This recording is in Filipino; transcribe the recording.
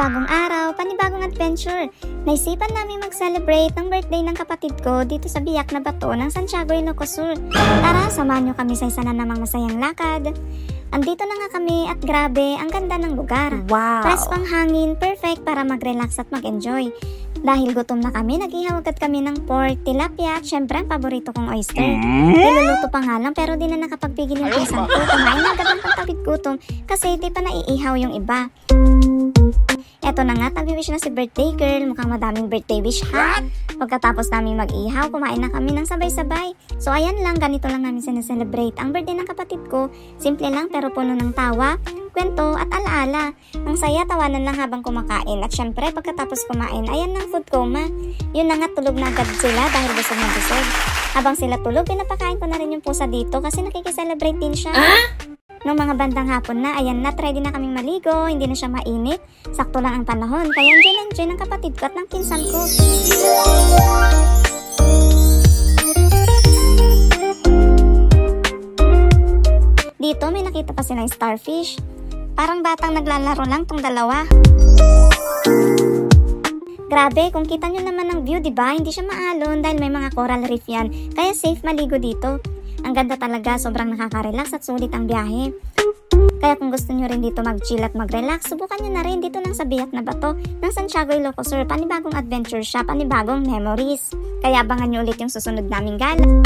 Panibagong araw, panibagong adventure. Naisipan namin mag-celebrate ng birthday ng kapatid ko dito sa biyak na bato ng Santiago, Ilocos Sur. Tara, samahan nyo kami sa isa na namang masayang lakad. Andito na nga kami at grabe, ang ganda ng lugar. Wow! Fresh pang hangin, perfect para mag-relax at mag-enjoy. Dahil gutom na kami, nag-ihaw agad kami ng pork, tilapia at syempre ang paborito kong oyster. Niluluto pa nga lang pero di na nakapagpigil yung pinsan ko. Kumain na agad ang pagtawid gutom kasi di pa naiihaw yung iba. Eto na nga, tabi-wish na si birthday girl. Mukhang madaming birthday wish ha. Pagkatapos namin mag-ihaw, kumain na kami ng sabay-sabay. So ayan lang, ganito lang namin sineselebrate ang birthday ng kapatid ko. Simple lang pero puno ng tawa, kwento at alaala. Ang saya, tawanan lang habang kumakain. At syempre, pagkatapos kumain, ayan ng food coma. Yun na nga, tulog na agad sila dahil busog na busog. Habang sila tulog, pinapakain ko na rin yung pusa dito kasi nakikiselebrate din siya. Nung mga bandang hapon na, ayan na, ready na kaming maligo, hindi na siya mainit. Sakto lang ang panahon, kaya enjoy ang kapatid ko at ng pinsan ko. Dito may nakita pa silang starfish. Parang batang naglalaro lang tong dalawa. Grabe, kung kita nyo naman ang view, diba? Hindi siya maalon dahil may mga coral reef yan, kaya safe maligo dito. Ang ganda talaga, sobrang nakaka-relax at sulit ang biyahe. Kaya kung gusto nyo rin dito mag-chill at mag-relax, subukan nyo na rin dito lang sa biyak na bato ng Santiago, Ilocos Sur. Panibagong adventure siya, panibagong memories. Kaya abangan nyo ulit yung susunod naming gala.